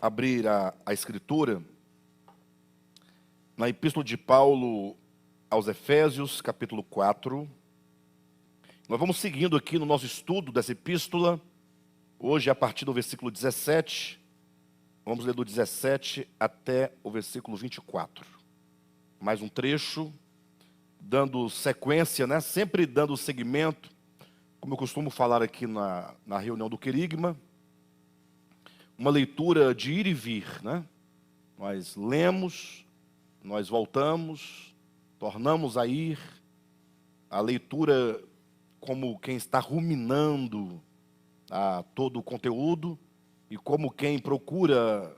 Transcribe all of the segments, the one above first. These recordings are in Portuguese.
abrir a Escritura na Epístola de Paulo aos Efésios, capítulo 4. Nós vamos seguindo aqui no nosso estudo dessa epístola, hoje a partir do versículo 17, vamos ler do 17 até o versículo 24. Mais um trecho, dando sequência, né? Sempre dando seguimento, como eu costumo falar aqui na reunião do Querigma, uma leitura de ir e vir, né? Nós lemos, nós voltamos, tornamos a ir, a leitura como quem está ruminando todo o conteúdo e como quem procura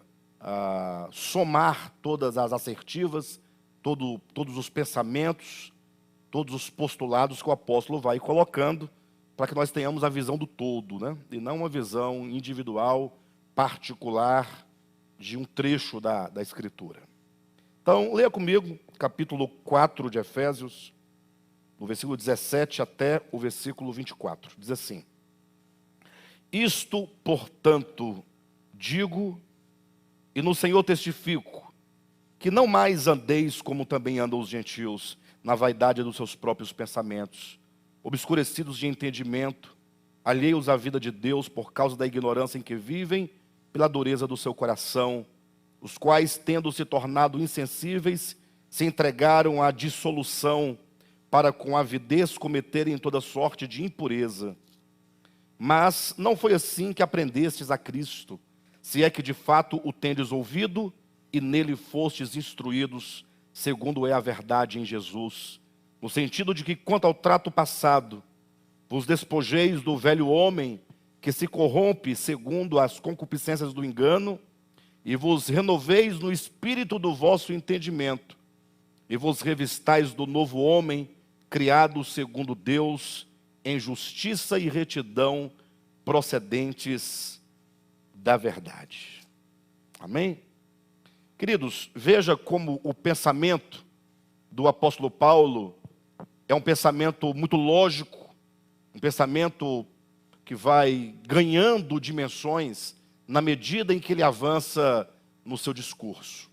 somar todas as assertivas, todos os pensamentos, todos os postulados que o apóstolo vai colocando para que nós tenhamos a visão do todo, né? E não uma visão individual, particular de um trecho da Escritura. Então, leia comigo, capítulo 4 de Efésios, do versículo 17 até o versículo 24. Diz assim: Isto, portanto, digo, e no Senhor testifico, que não mais andeis como também andam os gentios, na vaidade dos seus próprios pensamentos, obscurecidos de entendimento, alheios à vida de Deus por causa da ignorância em que vivem, pela dureza do seu coração, os quais, tendo se tornado insensíveis, se entregaram à dissolução, para com avidez cometerem toda sorte de impureza. Mas não foi assim que aprendestes a Cristo, se é que de fato o tendes ouvido e nele fostes instruídos, segundo é a verdade em Jesus, no sentido de que, quanto ao trato passado, vos despojeis do velho homem, que se corrompe segundo as concupiscências do engano, e vos renoveis no espírito do vosso entendimento, e vos revistais do novo homem, criado segundo Deus, em justiça e retidão, procedentes da verdade. Amém? Queridos, veja como o pensamento do apóstolo Paulo é um pensamento muito lógico, um pensamento que vai ganhando dimensões na medida em que ele avança no seu discurso.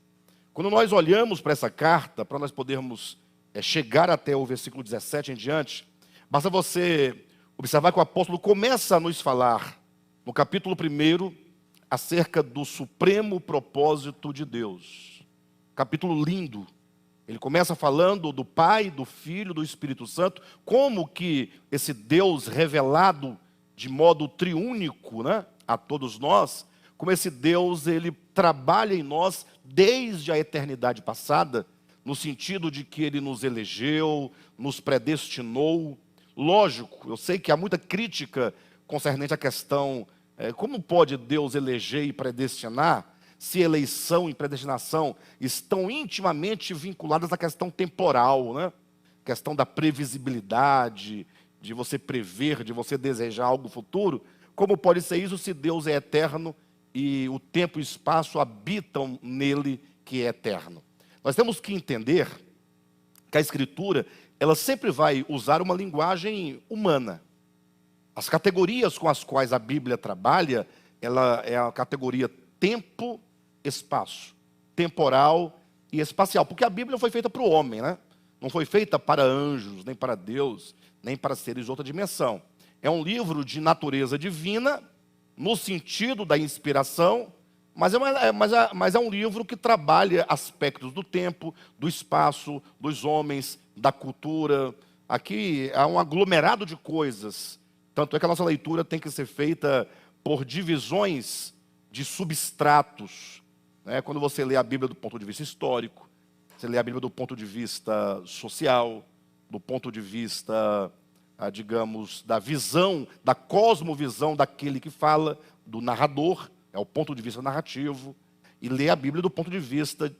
Quando nós olhamos para essa carta, para nós podermos chegar até o versículo 17 em diante, basta você observar que o apóstolo começa a nos falar, no capítulo 1, acerca do supremo propósito de Deus. Capítulo lindo. Ele começa falando do Pai, do Filho, do Espírito Santo, como que esse Deus revelado de modo triúnico, né, a todos nós, como esse Deus, ele trabalha em nós desde a eternidade passada, no sentido de que ele nos elegeu, nos predestinou. Lógico, eu sei que há muita crítica concernente à questão, como pode Deus eleger e predestinar, se eleição e predestinação estão intimamente vinculadas à questão temporal, né? Questão da previsibilidade, de você prever, de você desejar algo futuro. Como pode ser isso se Deus é eterno e o tempo e o espaço habitam nele, que é eterno? Nós temos que entender que a Escritura, ela sempre vai usar uma linguagem humana. As categorias com as quais a Bíblia trabalha, ela é a categoria tempo, espaço, temporal e espacial, porque a Bíblia foi feita para o homem, né? Não foi feita para anjos, nem para Deus, nem para seres de outra dimensão. É um livro de natureza divina, no sentido da inspiração, mas é um livro que trabalha aspectos do tempo, do espaço, dos homens, da cultura. Aqui há um aglomerado de coisas. Tanto é que a nossa leitura tem que ser feita por divisões de substratos, né? Quando você lê a Bíblia do ponto de vista histórico, você lê a Bíblia do ponto de vista social, do ponto de vista, digamos, da visão, da cosmovisão daquele que fala, do narrador, é o ponto de vista narrativo, e lê a Bíblia do ponto de vista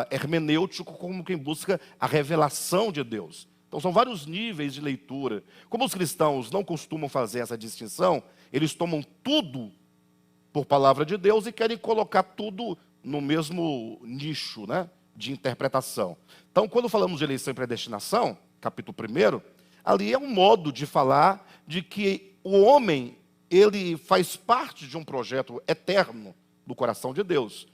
hermenêutico, como quem busca a revelação de Deus. Então são vários níveis de leitura. Como os cristãos não costumam fazer essa distinção, eles tomam tudo por palavra de Deus e querem colocar tudo no mesmo nicho, né, de interpretação. Então, quando falamos de eleição e predestinação, capítulo 1, ali é um modo de falar de que o homem, ele faz parte de um projeto eterno do coração de Deus.